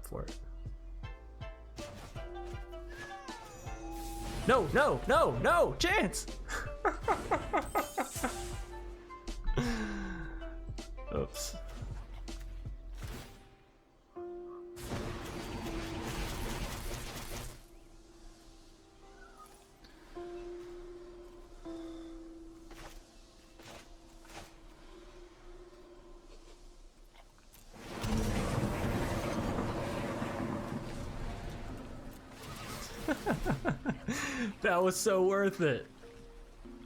for it. No, no, no, no, chance! Oops. That was so worth it.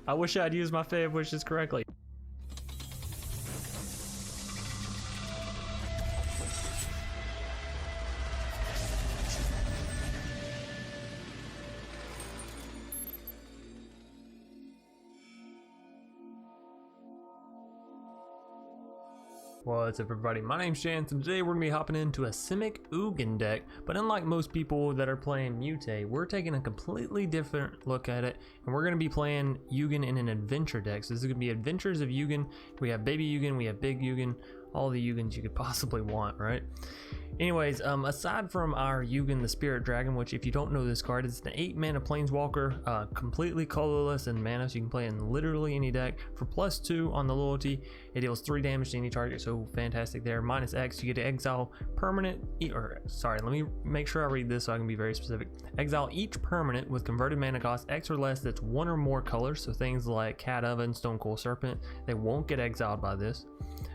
I wish I'd used my Fae of Wishes correctly. What's up everybody, my name's Chance and today we're going to be hopping into a Simic Ugin deck, but unlike most people that are playing Mutate, we're taking a completely different look at it and we're going to be playing Ugin in an adventure deck. So this is going to be Adventures of Ugin. We have Baby Ugin, we have Big Ugin, all the Ugins you could possibly want, right? Anyways, aside from our Ugin the Spirit Dragon, which if you don't know this card, it's an 8 mana planeswalker, completely colorless in mana, so you can play in literally any deck. For +2 on the loyalty, it deals 3 damage to any target, so fantastic there. -X, you get to exile permanent, sorry, let me make sure I read this so I can be very specific. Exile each permanent with converted mana cost X or less that's 1 or more colors, so things like Cat Oven, Stone Cold Serpent, they won't get exiled by this.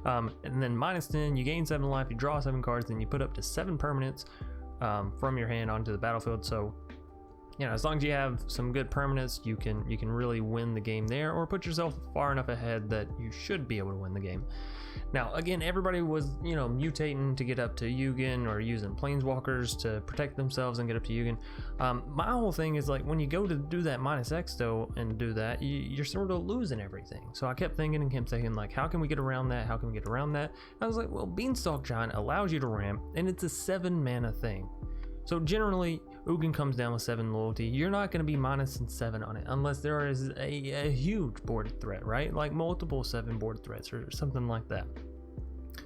And then -10, you gain 7 life, you draw 7 cards, and you put up to 7 permanents from your hand onto the battlefield. So, you know, as long as you have some good permanents, you can really win the game there, or put yourself far enough ahead that you should be able to win the game. Now, again, everybody was, you know, mutating to get up to Ugin or using planeswalkers to protect themselves and get up to Ugin. My whole thing is like when you go to do that -X though and do that, you're sort of losing everything. So I kept thinking and kept thinking like, how can we get around that? How can we get around that? And I was like, well, Beanstalk Giant allows you to ramp, and it's a 7 mana thing. So generally, Ugin comes down with 7 loyalty. You're not going to be -7 on it unless there is a huge board threat, right? Like multiple 7 board threats or something like that.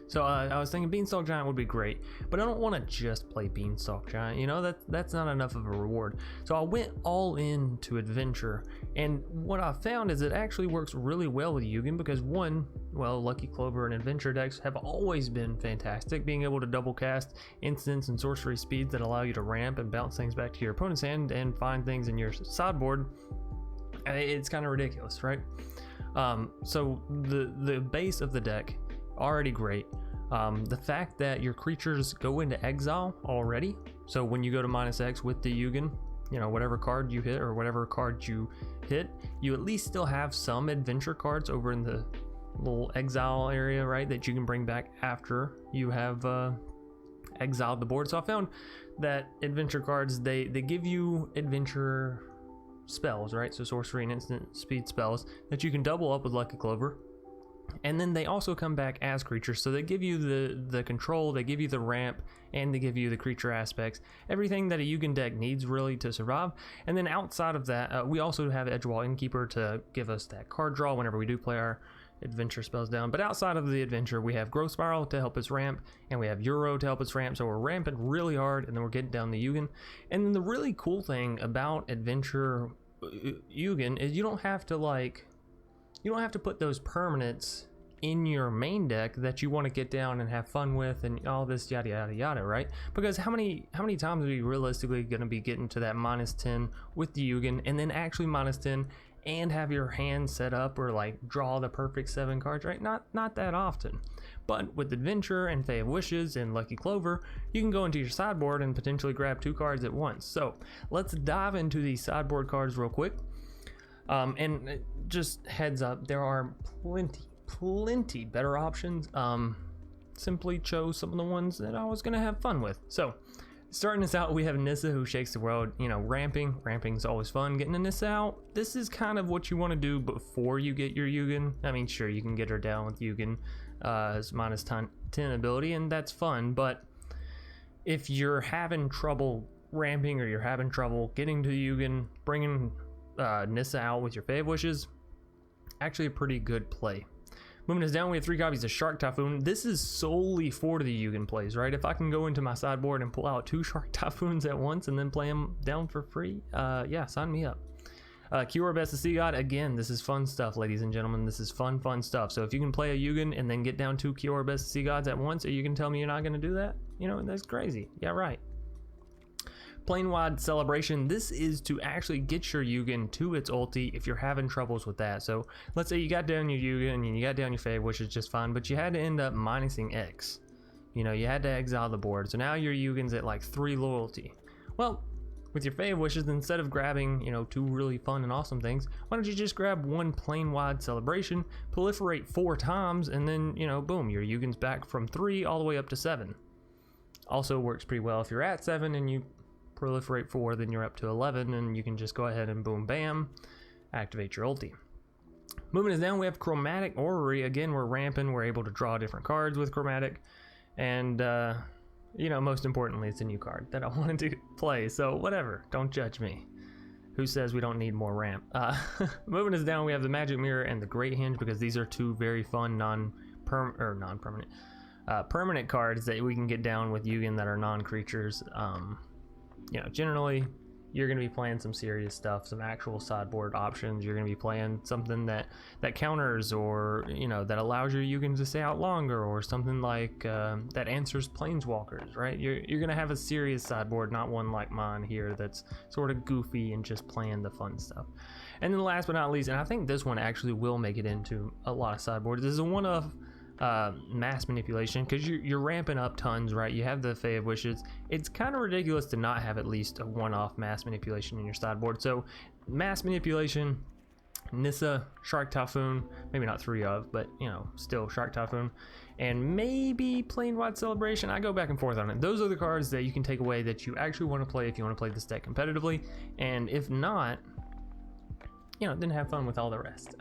So I was thinking Beanstalk Giant would be great, but I don't want to just play Beanstalk Giant, you know, that's not enough of a reward. So I went all into Adventure, and what I found is it actually works really well with Ugin because one, well, Lucky Clover and Adventure decks have always been fantastic, being able to double cast instants and sorcery speeds that allow you to ramp and bounce things back to your opponent's hand and find things in your sideboard. It's kind of ridiculous, right? So the base of the deck, already great. The fact that your creatures go into exile already, so when you go to -X with the Ugin, you know, whatever card you hit or whatever card you hit, you at least still have some adventure cards over in the little exile area, right, that you can bring back after you have exiled the board. So I found that adventure cards, they give you adventure spells, right, so sorcery and instant speed spells that you can double up with Lucky Clover. And then they also come back as creatures, so they give you the control, they give you the ramp, and they give you the creature aspects, everything that a Ugin deck needs really to survive. And then outside of that, we also have Edgewall Innkeeper to give us that card draw whenever we do play our adventure spells down. But outside of the adventure, we have Growth Spiral to help us ramp, and we have Euro to help us ramp, so we're ramping really hard, and then we're getting down the Ugin. And then the really cool thing about adventure Ugin is you don't have to put those permanents in your main deck that you want to get down and have fun with and all this yada yada yada, right? Because how many times are you realistically going to be getting to that -10 with the Ugin and then actually -10 and have your hand set up or like draw the perfect 7 cards, right? Not that often. But with Adventure and Fae of Wishes and Lucky Clover, you can go into your sideboard and potentially grab 2 cards at once. So let's dive into these sideboard cards real quick. And just heads up, there are plenty better options. Simply chose some of the ones that I was gonna have fun with. So starting us out, we have Nissa who shakes the world. You know, ramping's always fun. Getting a Nissa out, this is kind of what you want to do before you get your Ugin. I mean, sure, you can get her down with Ugin as -10 ability, and that's fun, but if you're having trouble ramping or you're having trouble getting to Ugin, bringing Nissa out with your Fae of Wishes, actually a pretty good play. Moving us down, we have 3 copies of Shark Typhoon. This is solely for the Ugin plays, right? If I can go into my sideboard and pull out 2 Shark Typhoons at once and then play them down for free, yeah, sign me up. Keyword Best of Sea God, again, this is fun stuff, ladies and gentlemen. This is fun stuff. So if you can play a Ugin and then get down 2 Keyword Best of Sea Gods at once, or you can tell me you're not going to do that, you know, that's crazy. Yeah, right. Plane-wide Celebration, this is to actually get your Ugin to its ulti if you're having troubles with that. So let's say you got down your Ugin and you got down your Fave, which is just fine, but you had to end up minusing X. You know, you had to exile the board. So now your Ugin's at like 3 loyalty. Well, with your Fave Wishes, instead of grabbing, you know, 2 really fun and awesome things, why don't you just grab 1 Plane-wide Celebration, proliferate 4 times, and then, you know, boom, your Ugin's back from 3 all the way up to 7. Also works pretty well if you're at 7 and you proliferate 4, then you're up to 11, and you can just go ahead and boom, bam, activate your ulti. Moving us down, we have Chromatic Orrery. Again, we're ramping, we're able to draw different cards with Chromatic, and you know, most importantly, it's a new card that I wanted to play, so whatever, don't judge me. Who says we don't need more ramp? Moving us down, we have the Magic Mirror and the Great Hinge, because these are 2 very fun permanent cards that we can get down with Ugin that are non-creatures. You know, generally, you're going to be playing some serious stuff, some actual sideboard options. You're going to be playing something that counters, or, you know, that allows your Ugin to stay out longer, or something like that answers Planeswalkers, right? You're going to have a serious sideboard, not one like mine here that's sort of goofy and just playing the fun stuff. And then last but not least, and I think this one actually will make it into a lot of sideboards, this is a one-of Mass Manipulation, because you're ramping up tons, right? You have the Fae of Wishes. It's kind of ridiculous to not have at least a one-off Mass Manipulation in your sideboard. So Mass Manipulation, Nissa, Shark Typhoon, maybe not 3 of, but you know, still Shark Typhoon, and maybe Plane-wide Celebration. I go back and forth on it. Those are the cards that you can take away that you actually want to play if you want to play this deck competitively, and if not, you know, then have fun with all the rest.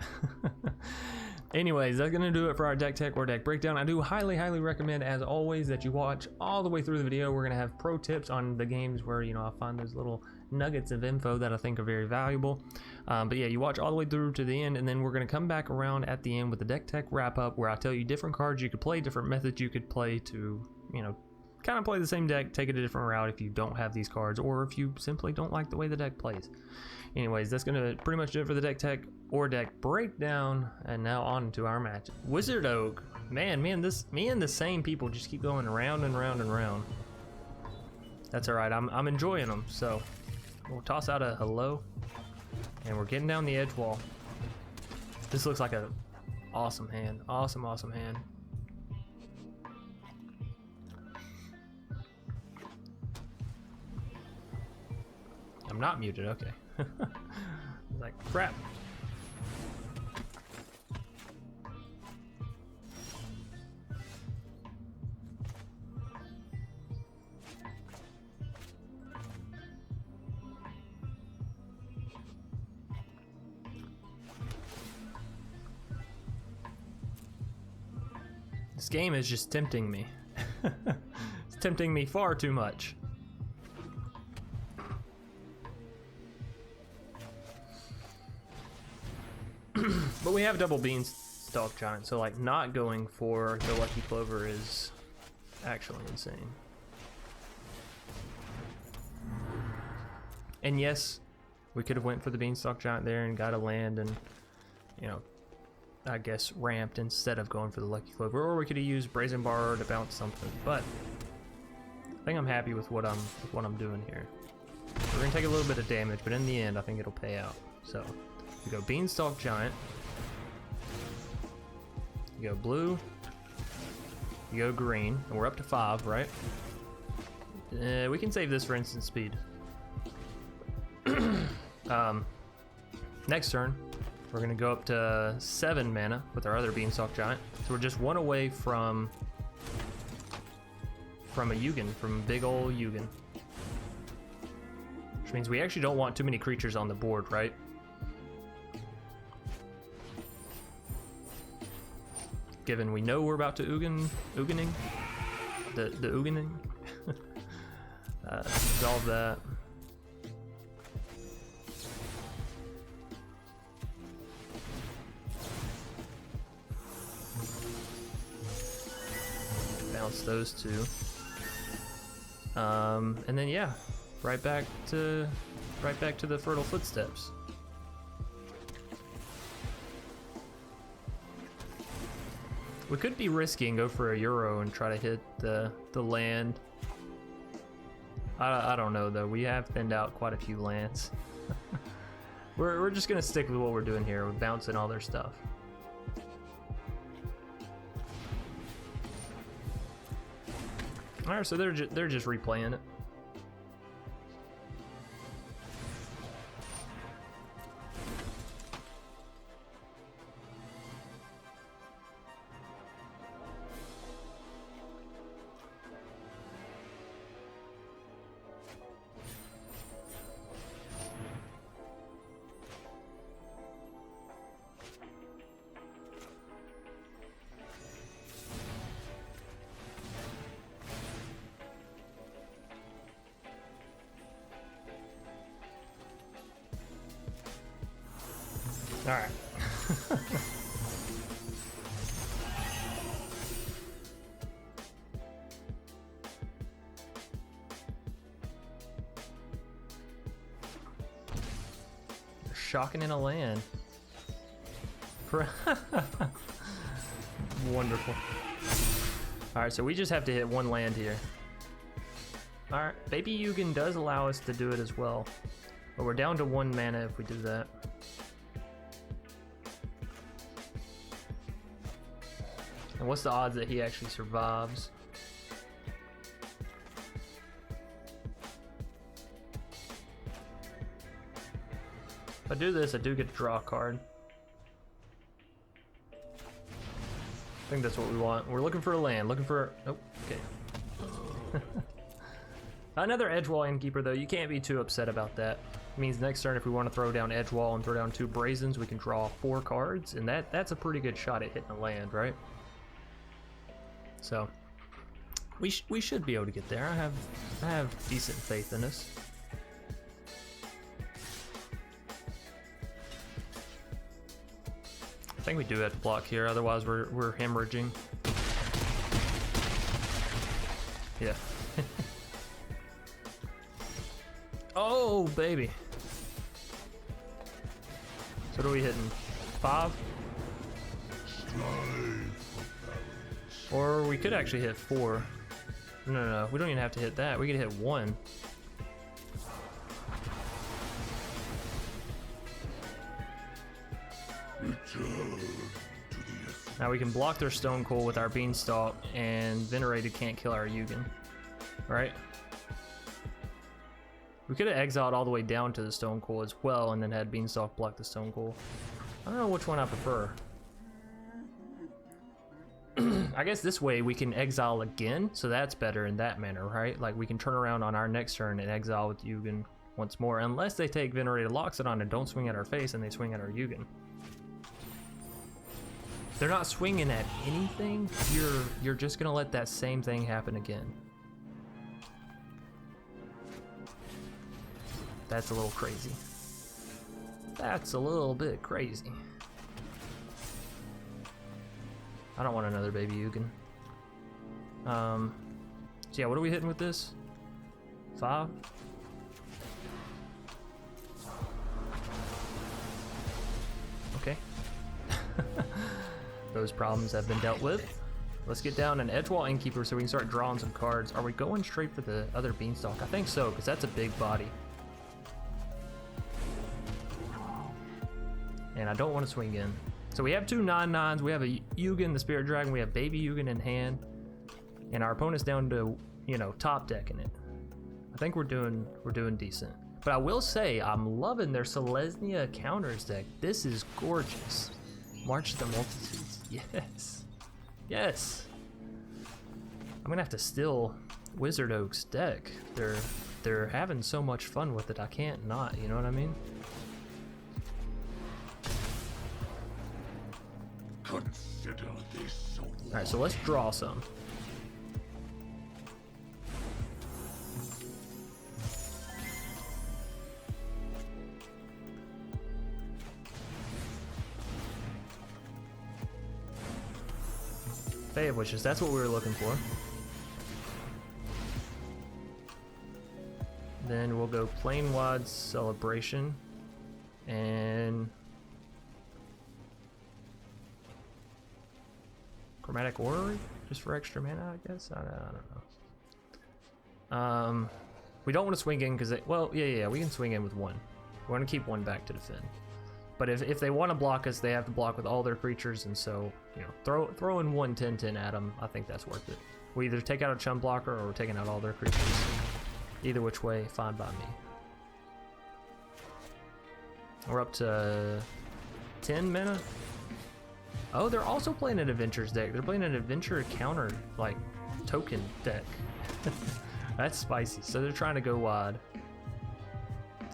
Anyways, that's going to do it for our deck tech or deck breakdown. I do highly recommend, as always, that you watch all the way through the video. We're going to have pro tips on the games where, you know, I find those little nuggets of info that I think are very valuable. But yeah, you watch all the way through to the end, and then we're going to come back around at the end with the deck tech wrap up, where I tell you different cards you could play, different methods you could play to, you know, kind of play the same deck, take it a different route if you don't have these cards, or if you simply don't like the way the deck plays. Anyways, that's going to pretty much do it for the deck tech or deck breakdown, and now on to our match. Wizard Oak. Man, me and the same people just keep going round and round and round. That's alright, I'm enjoying them, so we'll toss out a hello, and we're getting down the edge wall. This looks like a awesome hand. Awesome hand. I'm not muted, okay. Like crap. This game is just tempting me. It's tempting me far too much. But we have double Beanstalk Giant, so like not going for the Lucky Clover is actually insane. And yes, we could have went for the Beanstalk Giant there and got a land and, you know, I guess ramped instead of going for the Lucky Clover, or we could have used Brazen Bar to bounce something. But I think I'm happy with what I'm doing here. We're gonna take a little bit of damage, but in the end, I think it'll pay out. So you go Beanstalk Giant, you go blue, you go green, and we're up to 5, right? We can save this for instant speed. Next turn, we're gonna go up to 7 mana with our other Beanstalk Giant. So we're just 1 away from a Ugin, from big ol' Ugin. Which means we actually don't want too many creatures on the board, right? Given we know we're about to Ugining, the Ugining. Resolve that. bounce those two. And then yeah, right back to the Fertile Footsteps. We could be risky and go for a Euro and try to hit the land. I don't know though. We have thinned out quite a few lands. We're just gonna stick with what we're doing here. We're bouncing all their stuff. All right, so they're just replaying it. All right. They're shocking in a land. Wonderful. All right, so we just have to hit one land here. All right, Baby Ugin does allow us to do it as well, but we're down to 1 mana if we do that. And what's the odds that he actually survives? If I do this, I do get to draw a card. I think that's what we want. We're looking for a land, looking for... Oh, okay. Another Edgewall Innkeeper, though. You can't be too upset about that. It means next turn, if we want to throw down Edgewall and throw down 2 Brazens, we can draw 4 cards, and that's a pretty good shot at hitting a land, right? So we should be able to get there. I have decent faith in us. I think we do have to block here, otherwise we're hemorrhaging. Yeah. Oh baby. So what are we hitting? 5? Or we could actually hit 4. No, we don't even have to hit that. We could hit 1. Now we can block their Stone Cold with our Beanstalk, and Venerated can't kill our Ugin, right? We could have exiled all the way down to the Stone Cold as well, and then had Beanstalk block the Stone Cold. I don't know which one I prefer. I guess this way we can exile again, so that's better in that manner, right? Like we can turn around on our next turn and exile with Ugin once more, unless they take Venerated Loxodon and don't swing at our face and they swing at our Ugin. They're not swinging at anything, you're just gonna let that same thing happen again. That's a little crazy. That's a little bit crazy. I don't want another Baby Ugin. So yeah, what are we hitting with this? 5? Okay. Those problems have been dealt with. Let's get down an Edgewall Innkeeper so we can start drawing some cards. Are we going straight for the other Beanstalk? I think so, because that's a big body. And I don't want to swing in. So we have 2 9/9s, we have a Ugin, the Spirit Dragon, we have Baby Ugin in hand, and our opponent's down to, you know, top decking it. I think we're doing decent. But I will say, I'm loving their Selesnya counters deck. This is gorgeous. March the Multitudes, yes. Yes. I'm gonna have to steal Wizard Oak's deck. They're having so much fun with it, I can't not, you know what I mean? Consider this. Alright, so let's draw some. Fae of Wishes, that's what we were looking for. Then we'll go Plane Wide Celebration and Chromatic Orrery, just for extra mana, I guess. I don't know. We don't want to swing in because well, yeah, we can swing in with one. We want to keep one back to defend. But if they want to block us, they have to block with all their creatures, and so, you know, throw in one 10/10 at them. I think that's worth it. We either take out a chum blocker or we're taking out all their creatures. Either which way, fine by me. We're up to 10 mana. Oh, they're also playing an Adventures deck. They're playing an Adventure counter, like, token deck. That's spicy. So they're trying to go wide.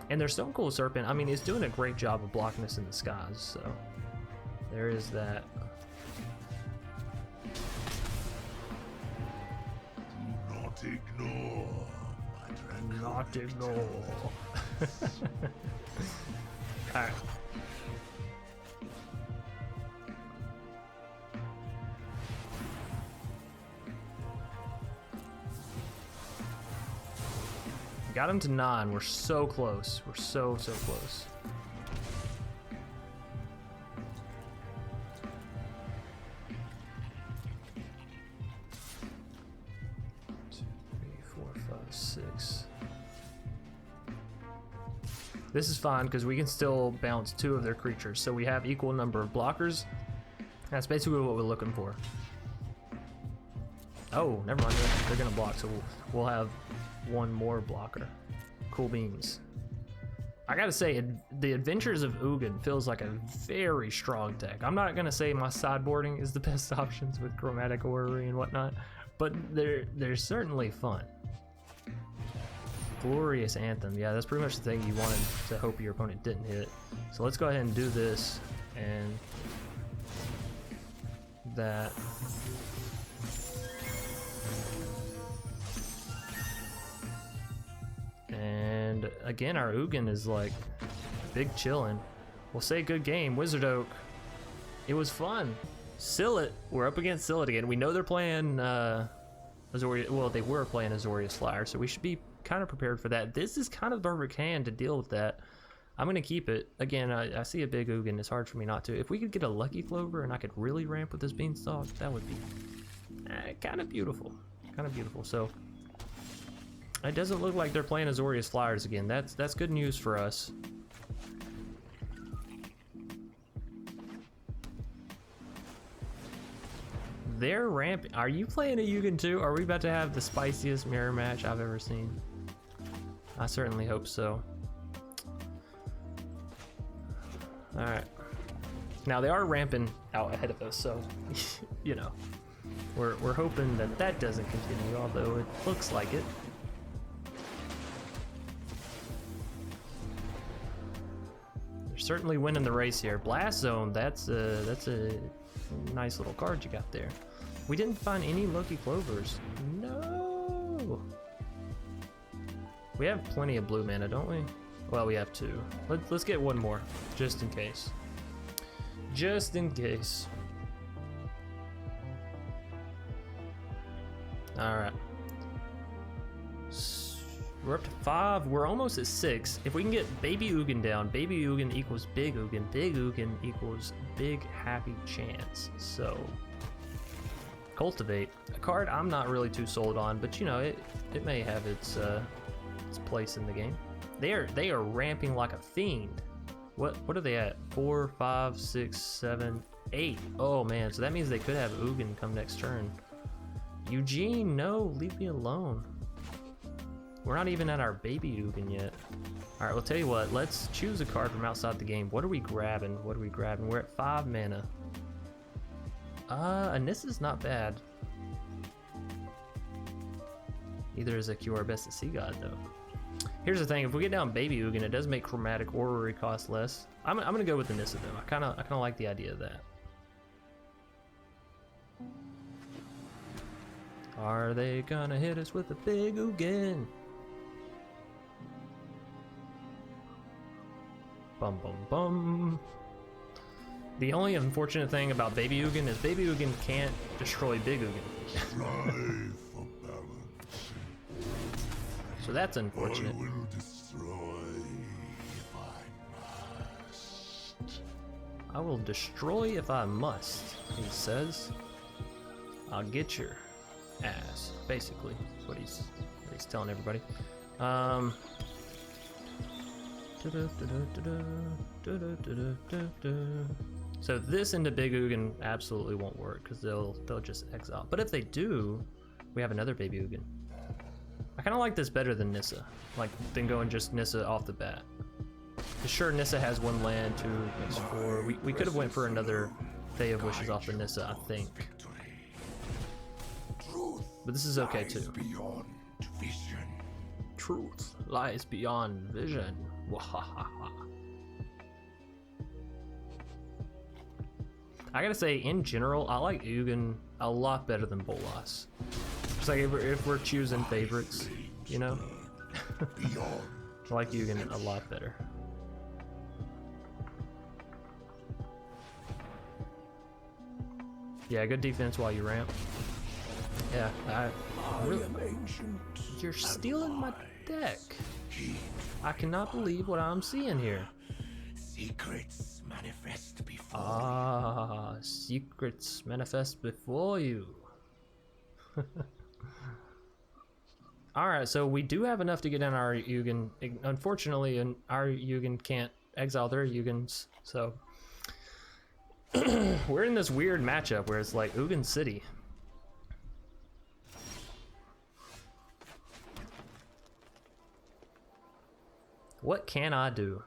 And their Stone Cold Serpent, I mean, is doing a great job of blocking us in the skies, so there is that. Do not ignore my tranquility. Not ignore. Alright. Got him to 9. We're so close. We're so close. Two, 3, 4, 5, 6. This is fine because we can still bounce 2 of their creatures, so we have equal number of blockers. That's basically what we're looking for. Oh, never mind. They're gonna block, so we'll have one more blocker. Cool beans. I gotta say, the Adventures of Ugin feels like a very strong deck. I'm not gonna say my sideboarding is the best options with Chromatic Orrery and whatnot, but they're certainly fun. Glorious Anthem. Yeah, that's pretty much the thing you wanted to hope your opponent didn't hit. So let's go ahead and do this and that. And again, our Ugin is like big chillin'. We'll say good game, Wizard Oak. It was fun. Sillet, we're up against Sillet again. We know they're playing Azorius. Well, they were playing Azorius Flyer, so we should be kind of prepared for that. This is kind of the perfect hand to deal with that. I'm gonna keep it. Again, I see a big Ugin. It's hard for me not to. If we could get a Lucky Clover and I could really ramp with this Beanstalk, that would be kind of beautiful. Kind of beautiful. So it doesn't look like they're playing Azorius Flyers again. That's good news for us. They're ramping. Are you playing a Ugin too? Are we about to have the spiciest mirror match I've ever seen? I certainly hope so. Alright. Now they are ramping out ahead of us, so you know. We're hoping that doesn't continue, although it looks like it. They're certainly winning the race here. Blast Zone, that's a nice little card you got there. We didn't find any Lucky Clovers. No. We have plenty of blue mana, don't we? Well, we have 2. Let's get one more, just in case. Just in case. All right. We're up to 5. We're almost at 6. If we can get Baby Ugin down, Baby Ugin equals Big Ugin. Big Ugin equals Big Happy Chance. So, Cultivate, a card I'm not really too sold on, but you know it may have its place in the game. They are ramping like a fiend. What are they at? 4, 5, 6, 7, 8. Oh man, so that means they could have Ugin come next turn. Eugene, no, leave me alone. We're not even at our Baby Ugin yet. All right, we'll tell you what. Let's choose a card from outside the game. What are we grabbing? What are we grabbing? We're at 5 mana. And this is not bad. Neither is a QR Best at Sea God though. Here's the thing: if we get down Baby Ugin, it does make Chromatic Orrery cost less. I'm gonna go with the Nissa though. I kind of like the idea of that. Are they gonna hit us with a big Ugin? Bum bum bum. The only unfortunate thing about Baby Ugin is Baby Ugin can't destroy Big Ugin. Strive for balance. So that's I unfortunate. will destroy if I must. I will destroy if I must, he says. I'll get your ass, basically. That's what he's telling everybody. So this into Big Ugin absolutely won't work because they'll just exile. But if they do, we have another baby Ugin. I kind of like this better than Nissa, than going just Nissa off the bat. Sure, Nissa has 1 land, 2 makes 4. We could have went for another Fae of Wishes off the Nissa, I think. But this is okay too. Beyond vision. Truth lies beyond vision. Wahahaha. I gotta say, in general, I like Ugin a lot better than Bolas. Just like if we're choosing favorites, you know? I like Ugin a lot better. Yeah, good defense while you ramp. Yeah, you're stealing my deck. I cannot believe what I'm seeing here. Secrets manifest before. Ah, secrets manifest before you. Alright, so we do have enough to get in our Ugin. Unfortunately, our Ugin can't exile their Ugins, so we're in this weird matchup where it's like Ugin City. What can I do?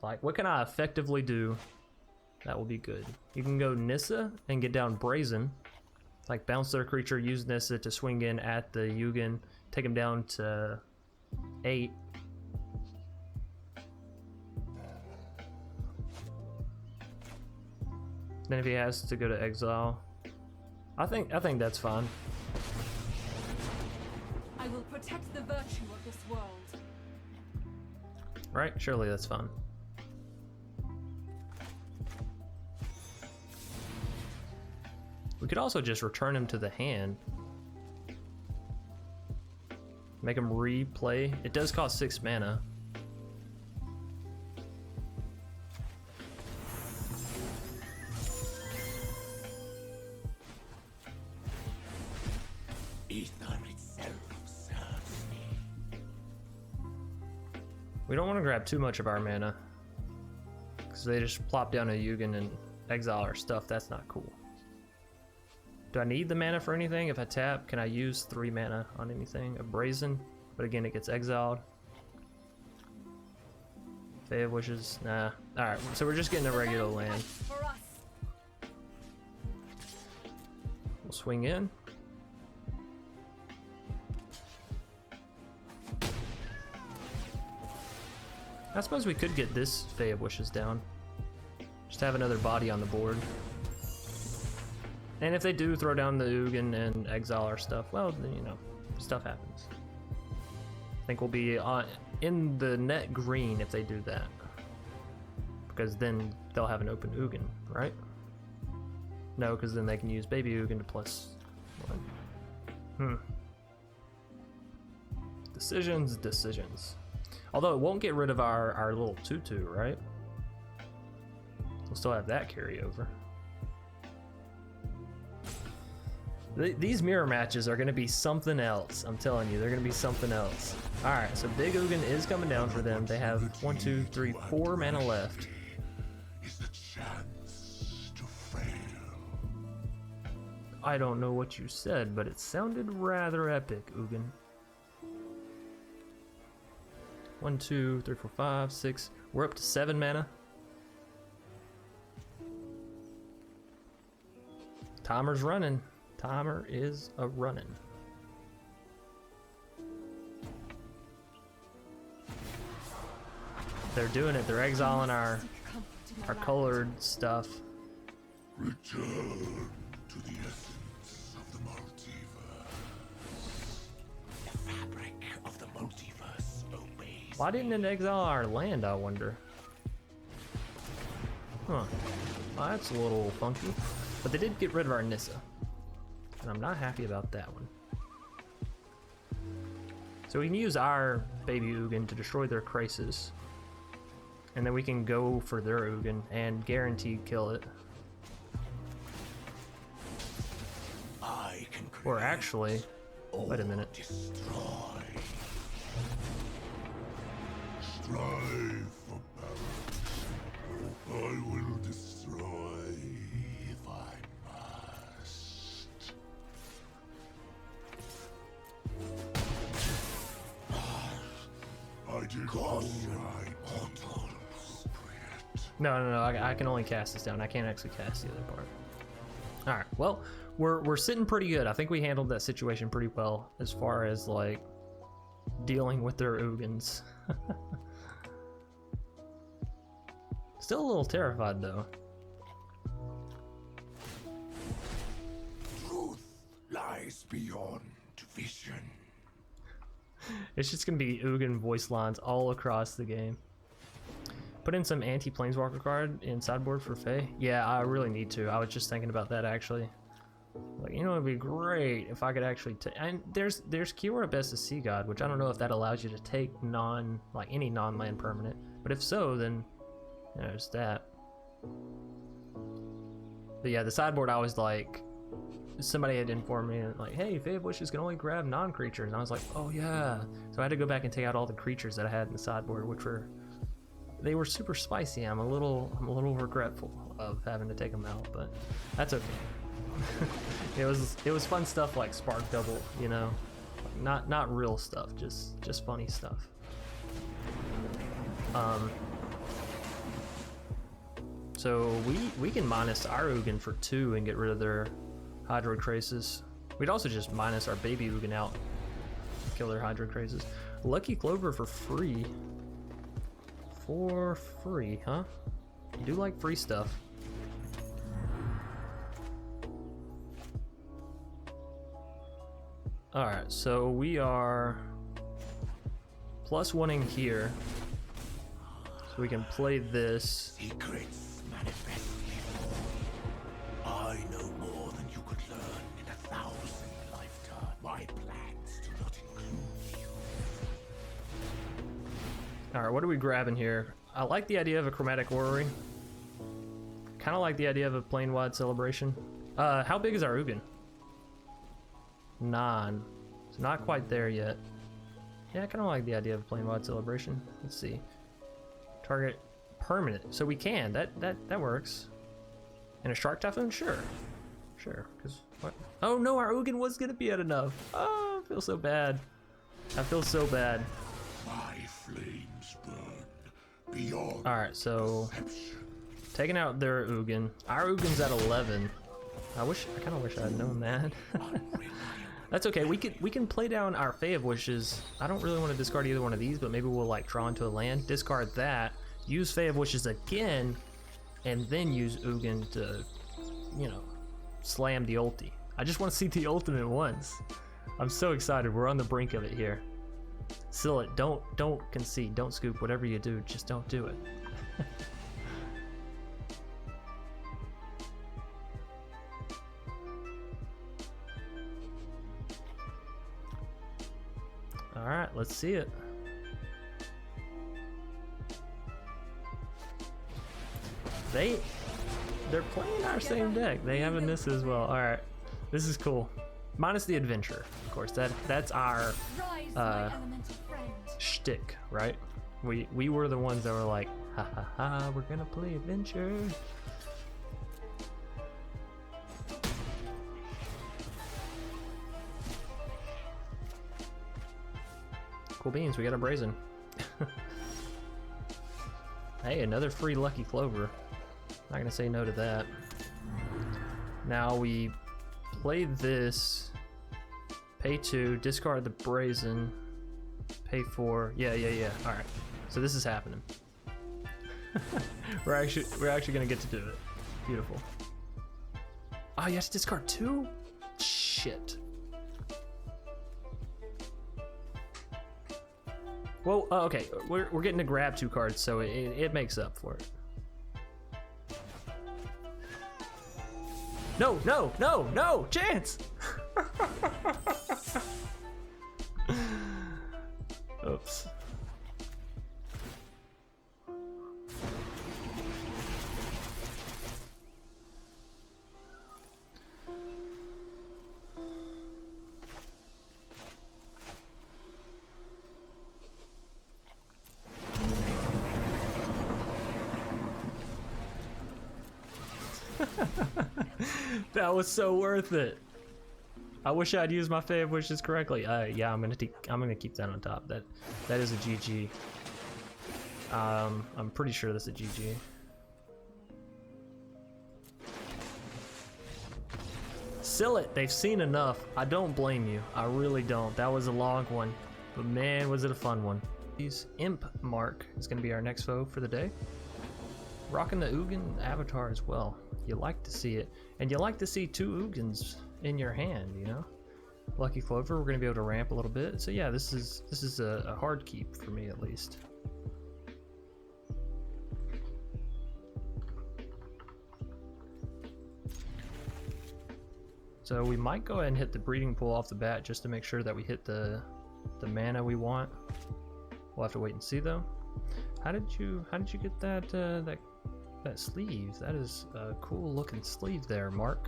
Like, what can I effectively do that will be good? You can go Nissa and get down Brazen. Like, bounce their creature, use Nissa to swing in at the Ugin, take him down to 8. Then if he has to go to exile, I think that's fine. I will protect the virtue of this world. Right? Surely that's fine. We could also just return him to the hand. Make him replay. It does cost 6 mana. We don't want to grab too much of our mana, because they just plop down a Ugin and exile our stuff. That's not cool. Do I need the mana for anything? If I tap, can I use 3 mana on anything? A Brazen, but again, it gets exiled. Fae of Wishes, nah. Alright, so we're just getting a regular land. We'll swing in. I suppose we could get this Fae of Wishes down. Just have another body on the board. And if they do throw down the Ugin and exile our stuff, well, then, you know, stuff happens. I think we'll be in the net green if they do that. Because then they'll have an open Ugin, right? No, because then they can use baby Ugin to +1. Decisions. Although it won't get rid of our little 2/2, right? We'll still have that carryover. These mirror matches are going to be something else. I'm telling you, they're going to be something else. Alright, so Big Ugin is coming down for them. They have 1, 2, 3, 4 mana left. Is the chance to fail. I don't know what you said, but it sounded rather epic, Ugin. 1, 2, 3, 4, 5, 6. We're up to 7 mana. Timer's running. Timer is a running. They're doing it. They're exiling our colored stuff. Return to the essence of the multiverse. The fabric of the multiverse obeys. Why didn't it exile our land, I wonder? Huh. Well, that's a little funky. But they did get rid of our Nissa. And I'm not happy about that one. So we can use our baby Ugin to destroy their Krasis. And then we can go for their Ugin and guaranteed kill it. I can Or actually, wait a minute. destroy. Strive for balance. I will destroy if I must. I did all right, mortal spirit. No, I can only cast this down. I can't actually cast the other part. Alright, well, we're sitting pretty good. I think we handled that situation pretty well as far as, like, dealing with their Ugins. Still a little terrified, though. Truth lies beyond vision. It's just gonna be Ugin voice lines all across the game. Put in some anti-planeswalker card in sideboard for Fae. Yeah, I really need to. I was just thinking about that actually. Like, you know, it'd be great if I could actually and there's Keyword SSC God, which I don't know if that allows you to take any non-land permanent. But if so, then there's that. But yeah, the sideboard I was like, somebody had informed me like, hey, Fae of Wishes can only grab non-creatures, and I was like, oh yeah. So I had to go back and take out all the creatures that I had in the sideboard, which were they were super spicy. I'm a little regretful of having to take them out, but that's okay. it was fun stuff like Spark Double, you know, not real stuff, just funny stuff. So we can minus our Ugin for 2 and get rid of their Hydroid Krasis. We'd also just minus our baby Ugin out, kill their Hydroid Krasis. Lucky Clover for free. For free, huh? You do like free stuff. Alright, so we are +1ing here. So we can play this. Secrets manifest before. I know more than you could learn in 1,000 lifetimes. My plans do not include you. Alright, what are we grabbing here? I like the idea of a Chromatic Orrery. Kind of like the idea of a Plane-Wide Celebration. How big is our Ugin? 9. So not quite there yet. Yeah, I kind of like the idea of a Plane-Wide Celebration. Let's see. Target permanent. So we can. That works. And a Shark Typhoon? Sure. Sure. Because what? Oh no, our Ugin was gonna be at enough. Oh, I feel so bad. I feel so bad. My flames burn beyond Alright, so perception. taking out their Ugin. Our Ugin's at 11. I kind of wish I had known that. That's okay. We can play down our Fae of Wishes. I don't really want to discard either one of these, but maybe we'll like draw into a land, discard that, use Fae of Wishes again, and then use Ugin to, you know, slam the ulti. I just want to see the ultimate once. I'm so excited. We're on the brink of it here. Seal it. Don't concede. Don't scoop. Whatever you do, just don't do it. All right, let's see it. They're playing our same deck. They have a Nissa as well. All right, this is cool. Minus the adventure, of course. That's our Rise, my elemental friend. shtick, right? We were the ones that were like, ha ha ha, we're gonna play adventure. Cool beans, we got a Brazen. Hey, another free Lucky Clover. Not gonna say no to that. Now we play this, pay 2, discard the Brazen, pay 4. Yeah. All right, so this is happening. we're actually gonna get to do it. Beautiful. Oh, you have to discard 2? Shit. Well, okay, we're getting to grab 2 cards, so it makes up for it. No, chance! Whoops. That was so worth it. I wish I'd used my Fae of Wishes correctly. Yeah, I'm gonna keep that on top. That is a GG. I'm pretty sure that's a GG. Sill it. They've seen enough. I don't blame you. I really don't. That was a long one, but man, was it a fun one. Imp Mark is gonna be our next foe for the day. Rocking the Ugin avatar as well. You like to see it, and you like to see 2 Ugins in your hand, you know. Lucky Clover, we're gonna be able to ramp a little bit. So yeah, this is a hard keep for me at least. So we might go ahead and hit the breeding pool off the bat just to make sure that we hit the mana we want. We'll have to wait and see though. How did you get that sleeve? That is a cool looking sleeve there, Mark.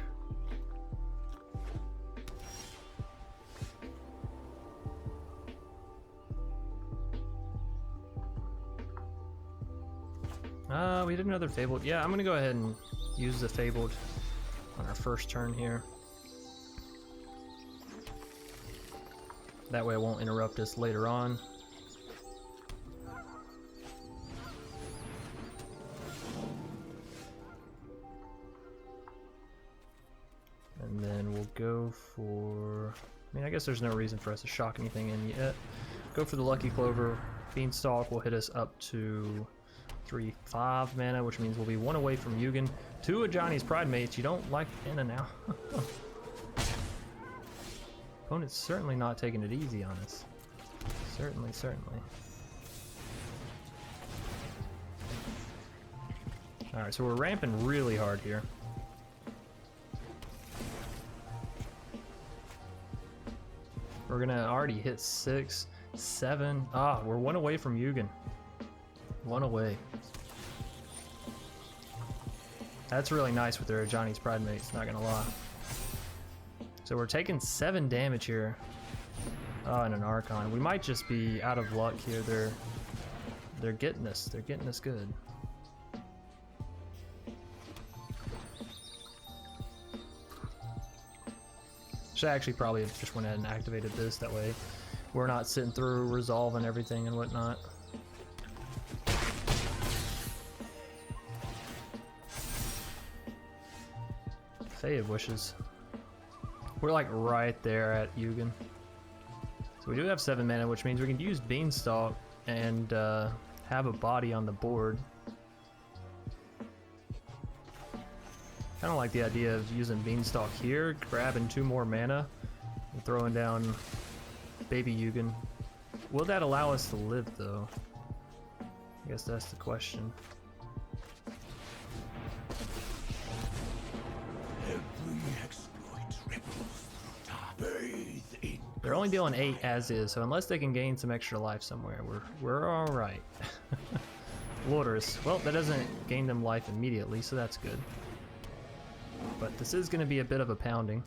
We did another Fabled. Yeah, I'm gonna go ahead and use the Fabled on our first turn here. That way it won't interrupt us later on. And then we'll go for... I mean, I guess there's no reason for us to shock anything in yet. Go for the Lucky Clover. Beanstalk will hit us up to 3/5 mana, which means we'll be 1 away from Ugin. 2 of Johnny's Pride Mates. You don't like in and out. Opponent's certainly not taking it easy on us. Certainly. Alright, so we're ramping really hard here. We're gonna already hit 6, 7. Ah, we're 1 away from Ugin. 1 away. That's really nice with their Johnny's Pride Mates, not gonna lie. So we're taking 7 damage here. Oh, and an Archon. We might just be out of luck here. They're getting us. They're getting us good. Should actually probably have just went ahead and activated this. That way we're not sitting through resolving everything and whatnot. Fae of Wishes. We're like right there at Ugin. So we do have 7 mana, which means we can use Beanstalk and have a body on the board. Kind of like the idea of using Beanstalk here, grabbing 2 more mana, and throwing down baby Ugin. Will that allow us to live though? I guess that's the question. They're only dealing 8 as is, so unless they can gain some extra life somewhere, we're all right. Lourdes. Well, that doesn't gain them life immediately, so that's good. But this is going to be a bit of a pounding,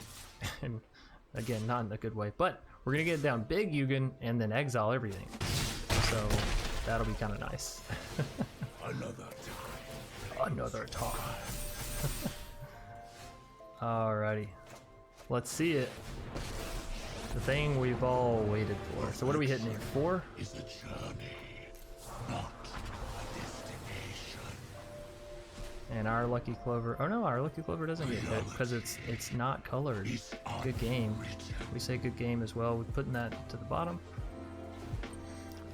and again, not in a good way. But we're going to get down big Ugin and then exile everything, so that'll be kind of nice. Another time. Alrighty, let's see it. The thing we've all waited for. So what are we hitting here? 4? Is the journey, not a destination. And our Lucky Clover. Oh no, our Lucky Clover doesn't get hit because it's not colored. Good game. We say good game as well. We're putting that to the bottom.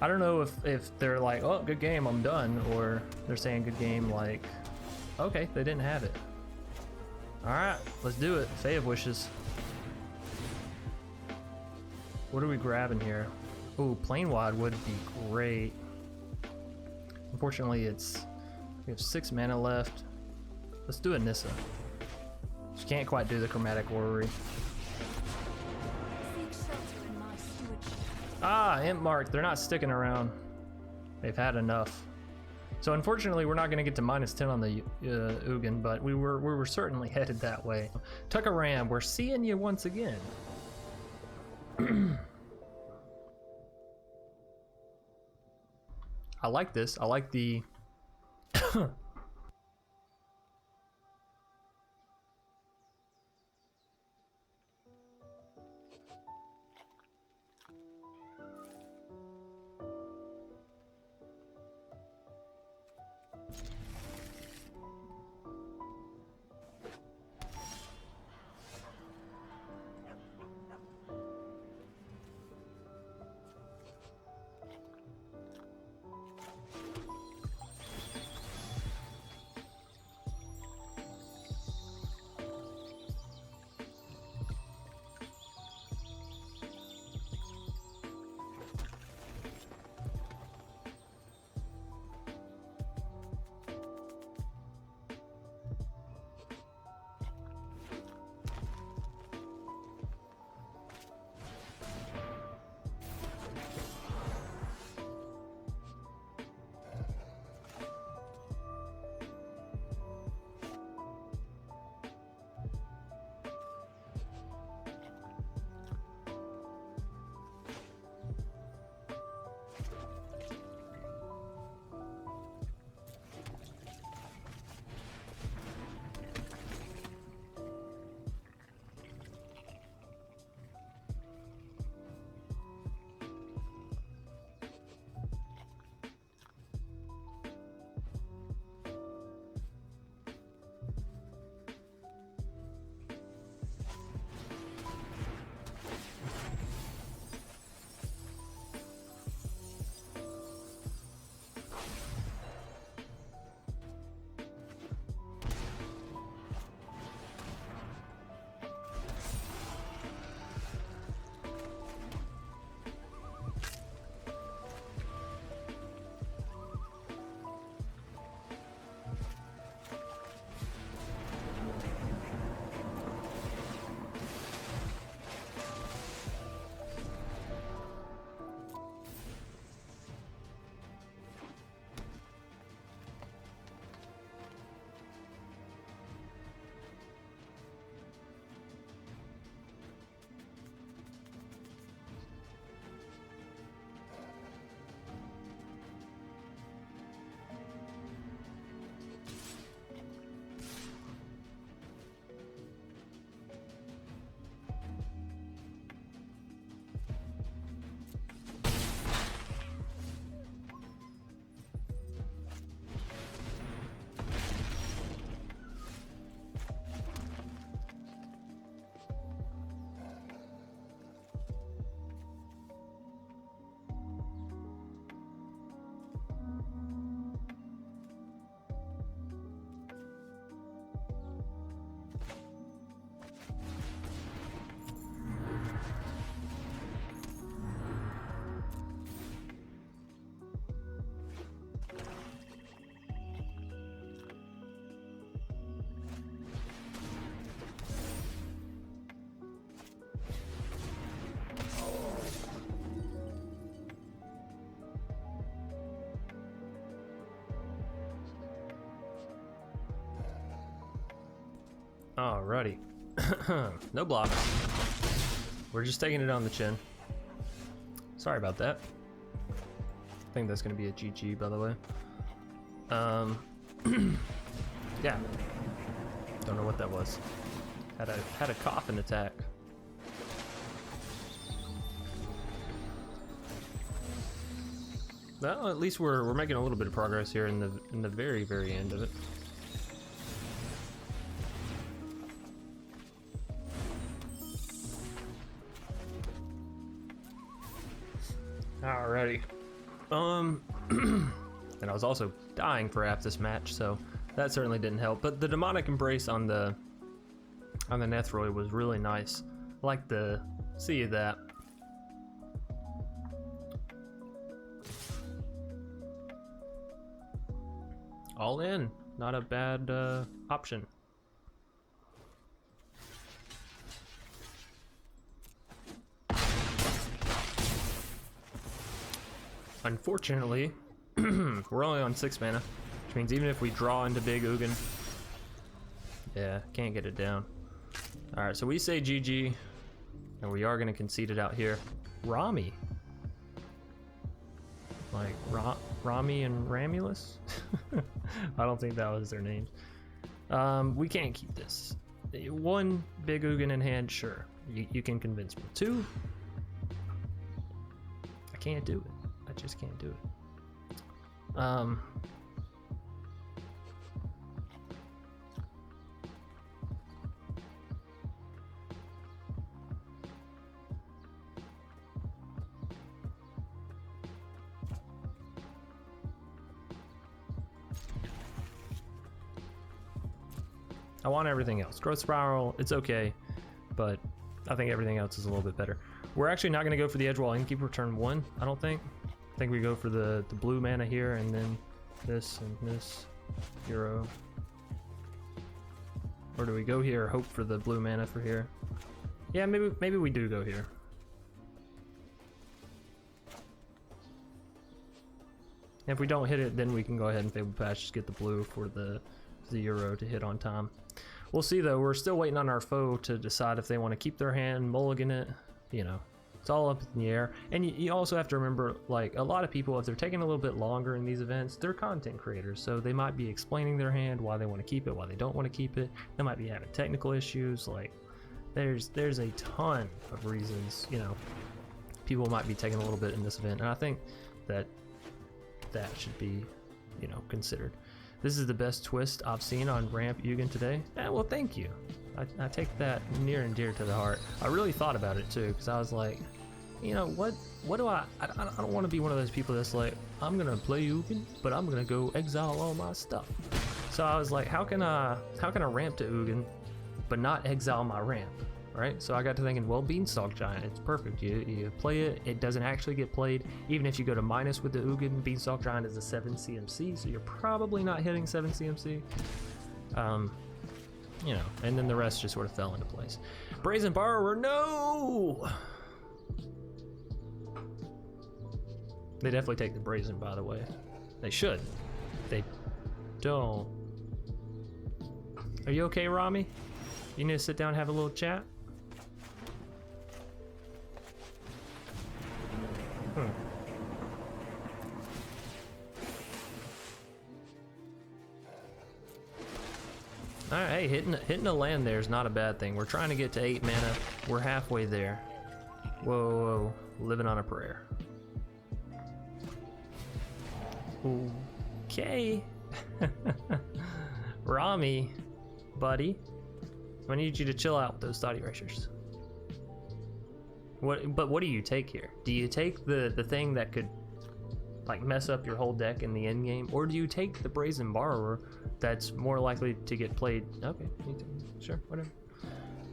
I don't know if they're like, oh, good game, I'm done, or they're saying good game like, okay, they didn't have it. All right, let's do it. Fae of Wishes. What are we grabbing here? Ooh, Plane Wide would be great. Unfortunately, we have 6 mana left. Let's do a Nissa. Just can't quite do the Chromatic Orrery. Seek shelter in my stewardship. Ah, Imp Mark, they're not sticking around. They've had enough. So unfortunately, we're not going to get to -10 on the Ugin, but we were certainly headed that way. Tucker Ram, we're seeing you once again. I like this. I like the... Alrighty. No block. We're just taking it on the chin. Sorry about that. I think that's gonna be a GG, by the way. Yeah. Don't know what that was. Had a coffin attack. Well, at least we're making a little bit of progress here in the very end of it. Alrighty. And I was also dying for half this match, so that certainly didn't help. But the demonic embrace on the Nethroi was really nice. I like the see that. All in, not a bad option. Unfortunately, we're only on 6 mana, which means even if we draw into big Ugin, yeah, can't get it down. All right, so we say GG, and we are gonna concede it out here. Rami, like Rami and Ramulus. I don't think that was their names. We can't keep this. 1 big Ugin in hand, sure, you can convince me. 2, I can't do it. I just can't do it. I want everything else. Growth Spiral, it's okay, but I think everything else is a little bit better. We're actually not going to go for the Edgewall Innkeeper turn 1, I don't think. I think we go for the blue mana here, and then this and this hero. Or do we go here, hope for the blue mana for here? Yeah, maybe we do go here. If we don't hit it, then we can go ahead and Fable Patch, just get the blue for the Euro to hit on time. We'll see though, we're still waiting on our foe to decide if they want to keep their hand, mulligan it, you know. It's all up in the air. And you also have to remember, like, a lot of people, if they're taking a little bit longer in these events, they're content creators, so they might be explaining their hand, why they want to keep it, why they don't want to keep it. They might be having technical issues. Like, there's a ton of reasons, you know, people might be taking a little bit in this event, and I think that should be, you know, considered. This is the best twist I've seen on Ramp Ugin today. Well, thank you. I take that near and dear to the heart. I really thought about it too, because I was like, you know, what do I don't want to be one of those people that's like, I'm gonna play Ugin, but I'm gonna go exile all my stuff. So I was like, how can I ramp to Ugin, but not exile my ramp, right? So I got to thinking, well, Beanstalk Giant, it's perfect. You play it, it doesn't actually get played. Even if you go to minus with the Ugin, Beanstalk Giant is a 7 CMC, so you're probably not hitting 7 CMC. You know, and then the rest just sort of fell into place. Brazen Borrower, no! They definitely take the Brazen, by the way. They should. They don't. Are you okay, Rami? You need to sit down and have a little chat? Alright, hey, hitting a land there is not a bad thing. We're trying to get to 8 mana. We're halfway there. Whoa, living on a prayer. Okay. Rami, buddy. I need you to chill out with those thought erasers. But what do you take here? Do you take the thing that could like mess up your whole deck in the end game, or do you take the Brazen Borrower that's more likely to get played? Okay, sure, whatever.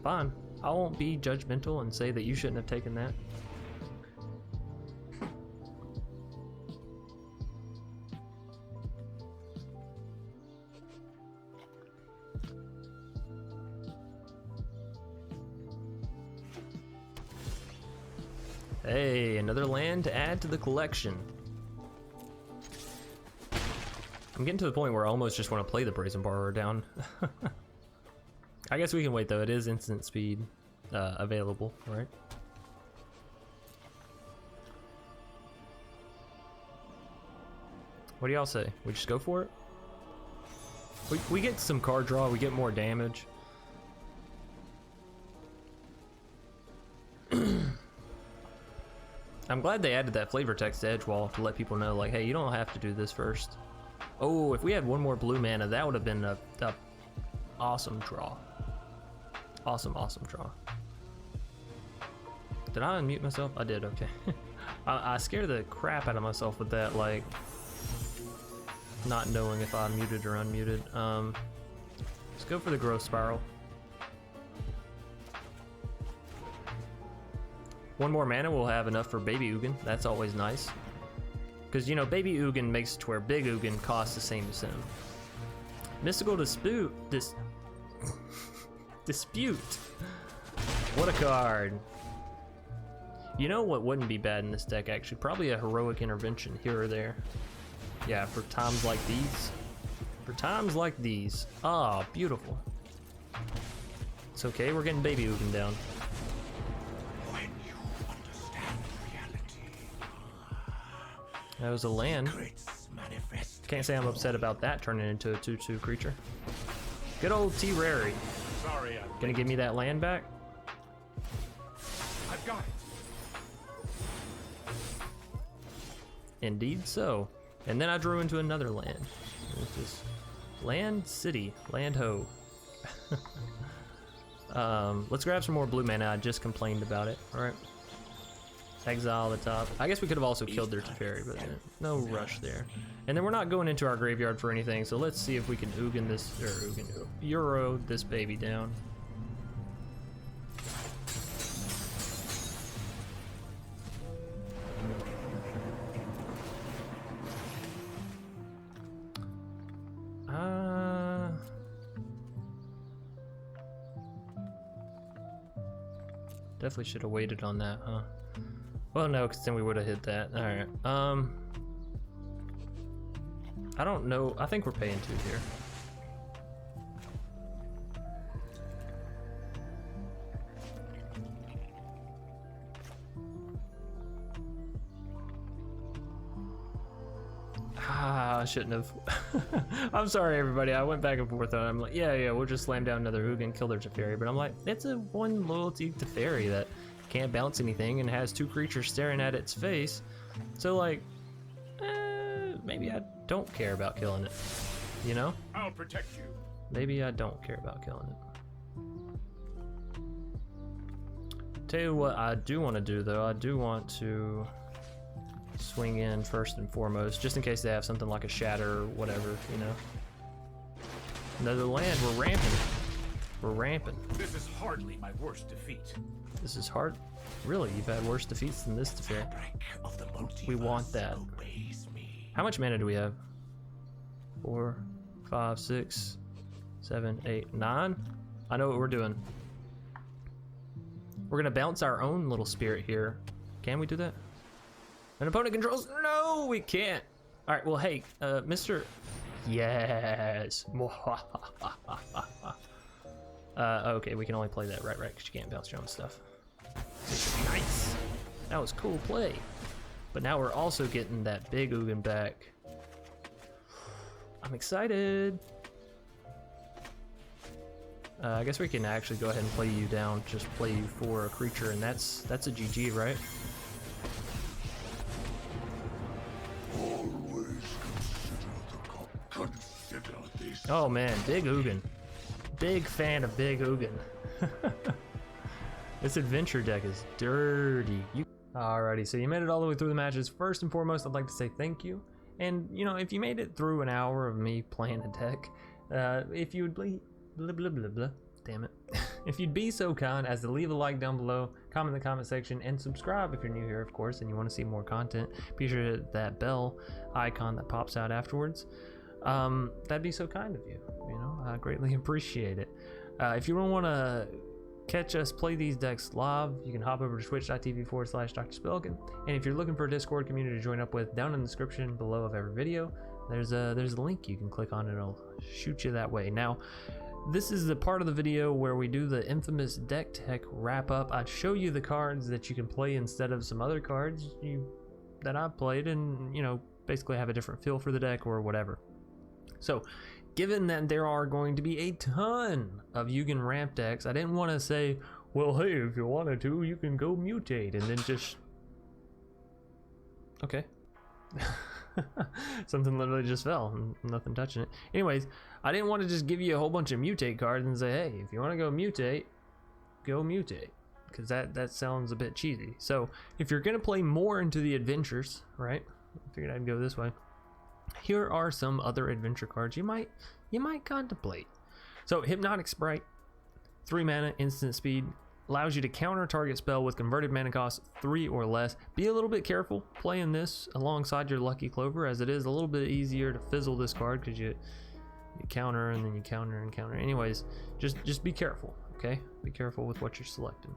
Fine. I won't be judgmental and say that you shouldn't have taken that. Hey, another land to add to the collection. I'm getting to the point where I almost just want to play the Brazen Borrower down. I guess we can wait though, it is instant speed available, right? What do y'all say? We just go for it? We get some card draw, we get more damage. I'm glad they added that flavor text to Edgewall to let people know, like, hey, you don't have to do this first. Oh, if we had one more blue mana, that would have been a awesome draw. Awesome draw. Did I unmute myself? I did, okay. I scared the crap out of myself with that, like, not knowing if I muted or unmuted. Let's go for the Growth Spiral. One more mana, we'll have enough for Baby Ugin. That's always nice. Because, you know, Baby Ugin makes it to where Big Ugin costs the same as him. Mystical Dispute. Dispute. What a card. You know what wouldn't be bad in this deck, actually? Probably a heroic intervention here or there. Yeah, for times like these. For times like these. Ah, beautiful. It's okay, we're getting baby Ugin down. When you understand reality, That was a land. secrets manifest. Can't say I'm upset about that turning into a 2/2 creature. Good old T-Rary. Sorry, I'm Gonna give me that land back? I've got it. Indeed so. And then I drew into another land. It's just Land City, Land Ho. Let's grab some more blue mana. I just complained about it. All right. Exile the top. I guess we could have also killed their Teferi, but no rush there. And then we're not going into our graveyard for anything, so let's see if we can Ugin this, or Ugin, Euro this baby down. Definitely should have waited on that, huh? Well, no, because then we would have hit that. All right. I don't know. I think we're paying 2 here. I shouldn't have. I'm sorry, everybody. I went back and forth on it. I'm like, yeah, we'll just slam down another Ugin, kill their Teferi. But I'm like, it's a 1 loyalty Teferi that can't bounce anything and has 2 creatures staring at its face. So, like, maybe I don't care about killing it. You know? I'll protect you. Maybe I don't care about killing it. Tell you what I do want to do, though. I do want to swing in first and foremost, just in case they have something like a shatter or whatever, you know. Another land, we're ramping. We're ramping. This is hardly my worst defeat. This is hard. Really, you've had worse defeats than this Teferi. Of the We want that. obeys me. How much mana do we have? 4, 5, 6, 7, 8, 9. I know what we're doing. We're gonna bounce our own little spirit here. Can we do that? An opponent controls? No, we can't. All right, well, hey, Mr. Yes. Okay, we can only play that right, because you can't bounce your own stuff. Nice. That was cool play. But now we're also getting that big Ugin back. I'm excited. I guess we can actually go ahead and play you down. Just play you for a creature, and that's a GG, right? Consider this. Oh man, big Ugin. Big fan of big Ugin. This adventure deck is dirty. Alrighty, so you made it all the way through the matches. First and foremost, I'd like to say thank you. And, you know, if you made it through an hour of me playing a deck, if you would damn it. If you'd be so kind as to leave a like down below, comment in the comment section, and subscribe if you're new here, of course, and you want to see more content. Be sure to hit that bell icon that pops out afterwards. That'd be so kind of you, you know, I greatly appreciate it. If you don't want to catch us play these decks live, you can hop over to twitch.tv/DrSpelkin. And if you're looking for a Discord community to join up with, down in the description below of every video, there's a link you can click on and it'll shoot you that way. Now, this is the part of the video where we do the infamous deck tech wrap up. I'd show you the cards that you can play instead of some other cards that I've played, and, you know, basically have a different feel for the deck or whatever. So, given that there are going to be a ton of Ugin ramp decks, I didn't want to say, well, hey, if you wanted to, you can go mutate, and then just... Okay. Something literally just fell, nothing touching it. Anyways, I didn't want to just give you a whole bunch of mutate cards and say, hey, if you want to go mutate, because that sounds a bit cheesy. So, if you're going to play more into the adventures, right, I figured I'd go this way. Here are some other adventure cards you might contemplate. So, Hypnotic Sprite, 3 mana, instant speed, allows you to counter target spell with converted mana cost 3 or less. Be a little bit careful playing this alongside your Lucky Clover, as it is a little bit easier to fizzle this card because you counter and then you counter and counter. Anyways, just be careful, okay? Be careful with what you're selecting.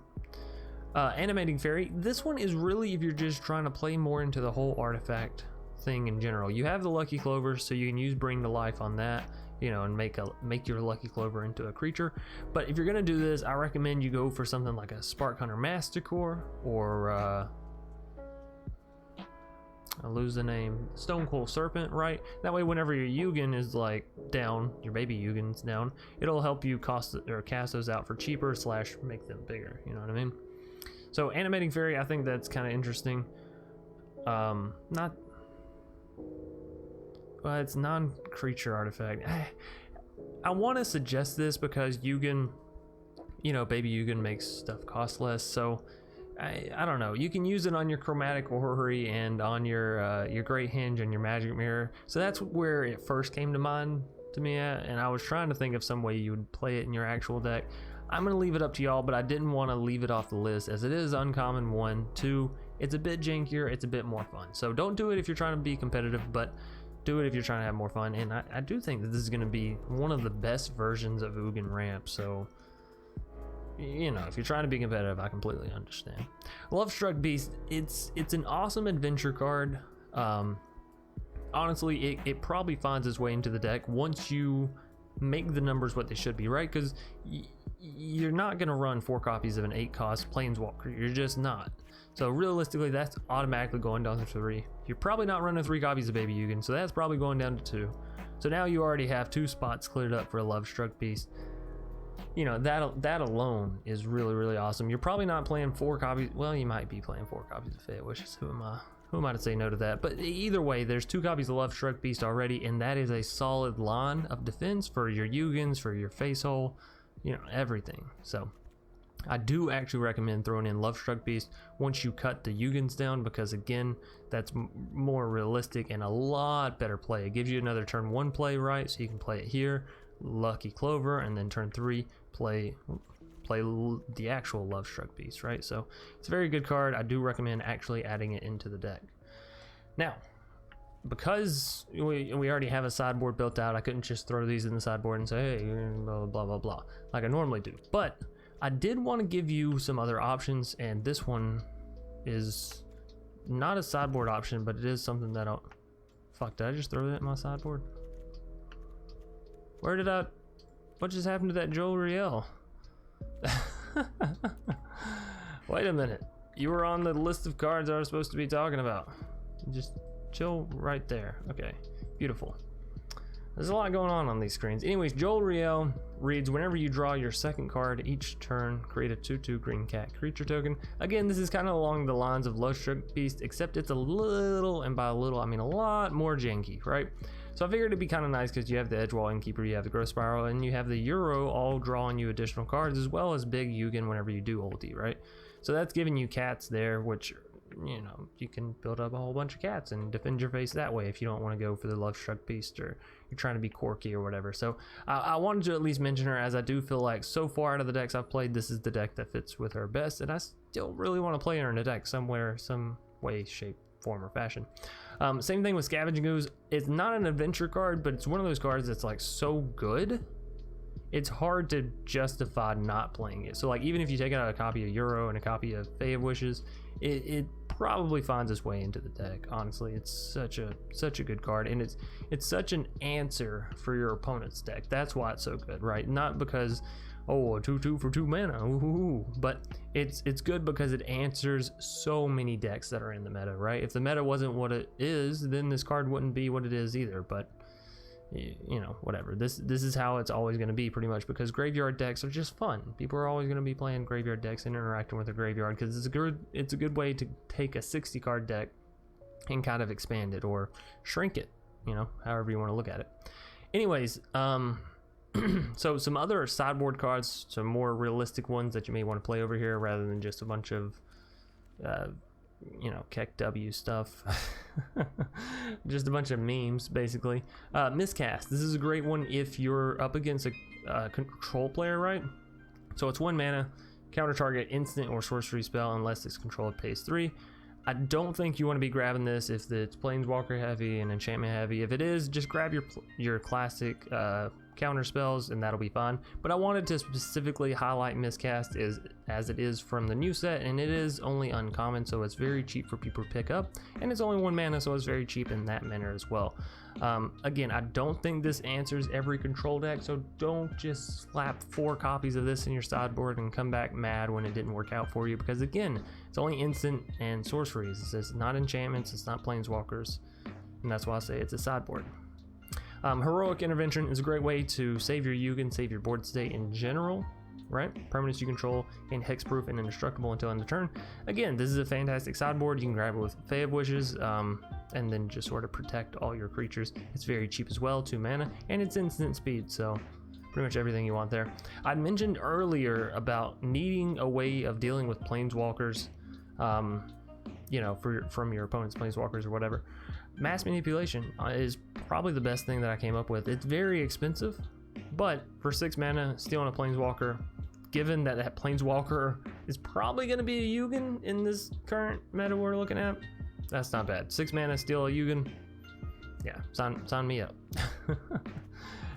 Animating Faerie. This one is really if you're just trying to play more into the whole artifact thing in general. You have the Lucky Clover, so you can use Bring to Life on that, you know, and make your Lucky Clover into a creature. But if you're gonna do this, I recommend you go for something like a Spark Hunter Mastercore, or I lose the name, Stonecoil Serpent, right? That way whenever your Ugin is like down, your baby Ugin's down, it'll help you cast those out for cheaper / make them bigger, you know what I mean? So Animating Faerie, I think that's kind of interesting. It's non-creature artifact. I want to suggest this because Ugin, you know, baby Ugin makes stuff cost less, so I don't know. You can use it on your Chromatic Orrery and on your Great Hinge and your Magic Mirror. So that's where it first came to mind to me at, and I was trying to think of some way you would play it in your actual deck. I'm gonna leave it up to y'all, but I didn't want to leave it off the list as it is uncommon. 1, 2, it's a bit jankier, it's a bit more fun. So don't do it if you're trying to be competitive, but do it if you're trying to have more fun. And I do think that this is gonna be one of the best versions of Ugin Ramp. So, you know, if you're trying to be competitive, I completely understand. Lovestruck Beast, it's an awesome adventure card. Honestly, it probably finds its way into the deck once you make the numbers what they should be, right? Because you're not going to run 4 copies of an 8 cost Planeswalker. You're just not. So realistically, that's automatically going down to 3. You're probably not running 3 copies of Baby Ugin, so that's probably going down to 2. So now you already have 2 spots cleared up for a Lovestruck Beast. You know, that alone is really, really awesome. You're probably not playing 4 copies. Well, you might be playing 4 copies of Fate Wishes. Who am I to say no to that? But either way, there's 2 copies of Lovestruck Beast already, and that is a solid line of defense for your Ugins, for your Face Hole, you know, everything. So I do actually recommend throwing in Lovestruck Beast once you cut the Ugins down, because again, that's more realistic and a lot better play. It gives you another turn 1 play, right? So you can play it here, Lucky Clover, and then turn 3 play the actual Lovestruck Beast, right? So it's a very good card. I do recommend actually adding it into the deck. Now, because we already have a sideboard built out, I couldn't just throw these in the sideboard and say, hey, blah, blah, blah, blah, like I normally do. But I did want to give you some other options, and this one is not a sideboard option, but it is something that I'll... Fuck, did I just throw that in my sideboard? What just happened to that Joel Riel? Wait a minute. You were on the list of cards I was supposed to be talking about. Just chill right there. Okay, beautiful. There's a lot going on these screens. Anyways, Joel Riel reads, whenever you draw your second card each turn, create a 2/2 green cat creature token. Again, this is kind of along the lines of Lovestruck Beast, except it's a little, and by a little, I mean a lot more janky, right? So I figured it'd be kind of nice because you have the Edgewall Innkeeper, you have the Growth Spiral, and you have the Euro all drawing you additional cards, as well as big Ugin whenever you do ulti, right? So that's giving you cats there, which, you know, you can build up a whole bunch of cats and defend your face that way if you don't want to go for the Lovestruck Beast or you're trying to be quirky or whatever. So I wanted to at least mention her, as I do feel like so far out of the decks I've played, this is the deck that fits with her best, and I still really want to play her in a deck somewhere, some way, shape, form, or fashion. Same thing with Scavenging Ooze. It's not an adventure card, but it's one of those cards that's like so good, it's hard to justify not playing it. So like, even if you take out a copy of Euro and a copy of Fae of Wishes, it probably finds its way into the deck. Honestly, it's such a good card, and it's such an answer for your opponent's deck. That's why it's so good, right? Not because, oh, a 2/2 for 2 mana, ooh, but it's good because it answers so many decks that are in the meta, right? If the meta wasn't what it is, then this card wouldn't be what it is either. But you know, whatever. This is how it's always going to be, pretty much, because graveyard decks are just fun. People are always going to be playing graveyard decks and interacting with a graveyard, because it's a good way to take a 60 card deck and kind of expand it or shrink it, you know, however you want to look at it. Anyways, so some other sideboard cards, some more realistic ones that you may want to play over here rather than just a bunch of you know, Keck W stuff. Just a bunch of memes, basically. Miscast. This is a great one if you're up against a control player, right? So it's 1 mana, counter target instant or sorcery spell unless its controller pays 3. I don't think you want to be grabbing this if it's Planeswalker heavy and enchantment heavy. If it is, just grab your classic counter spells, and that'll be fine. But I wanted to specifically highlight Miscast as it is from the new set, and it is only uncommon, so it's very cheap for people to pick up, and it's only 1 mana, so it's very cheap in that manner as well. Again, I don't think this answers every control deck, so don't just slap 4 copies of this in your sideboard and come back mad when it didn't work out for you, because again, it's only instant and sorceries. It's not enchantments, it's not planeswalkers, and that's why I say it's a sideboard. Heroic Intervention is a great way to save your Ugin, save your board state in general, right? Permanents you control and hexproof and indestructible until end of turn. Again, this is a fantastic sideboard. You can grab it with Fae of Wishes, and then just sort of protect all your creatures. It's very cheap as well, 2 mana, and it's instant speed, so pretty much everything you want there. I mentioned earlier about needing a way of dealing with planeswalkers, you know, from your opponent's planeswalkers or whatever. Mass Manipulation is probably the best thing that I came up with. It's very expensive, but for 6 mana, stealing a planeswalker, given that that planeswalker is probably going to be a Ugin in this current meta we're looking at, that's not bad. 6 mana, steal a Ugin, yeah, sign me up.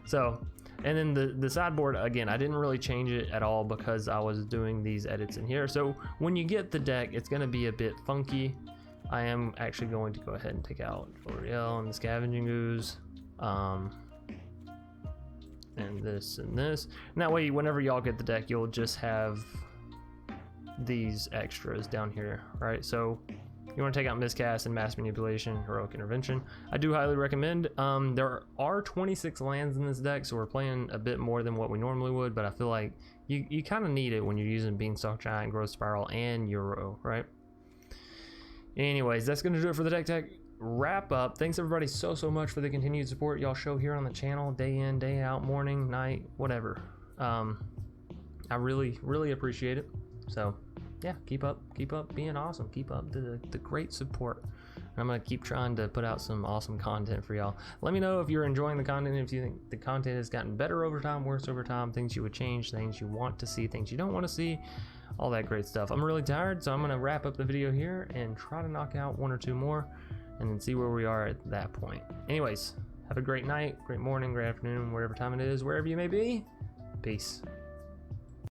So, and then the sideboard, again, I didn't really change it at all because I was doing these edits in here. So when you get the deck, it's going to be a bit funky. I am actually going to go ahead and take out L'Oreal and the Scavenging Ooze, and this and this. And that way, whenever y'all get the deck, you'll just have these extras down here, right? So you want to take out Miscast and Mass Manipulation, Heroic Intervention. I do highly recommend. There are 26 lands in this deck, so we're playing a bit more than what we normally would, but I feel like you kind of need it when you're using Beanstalk Giant, Growth Spiral, and Euro, right? Anyways, that's going to do it for the deck tech wrap up. Thanks everybody so much for the continued support y'all show here on the channel, day in, day out, morning, night, whatever. I really appreciate it. So yeah, keep up being awesome. Keep up the great support. And I'm going to keep trying to put out some awesome content for y'all. Let me know if you're enjoying the content, if you think the content has gotten better over time, worse over time, things you would change, things you want to see, things you don't want to see, all that great stuff. I'm really tired, so I'm going to wrap up the video here and try to knock out 1 or 2 more and then see where we are at that point. Anyways, have a great night, great morning, great afternoon, whatever time it is, wherever you may be. Peace.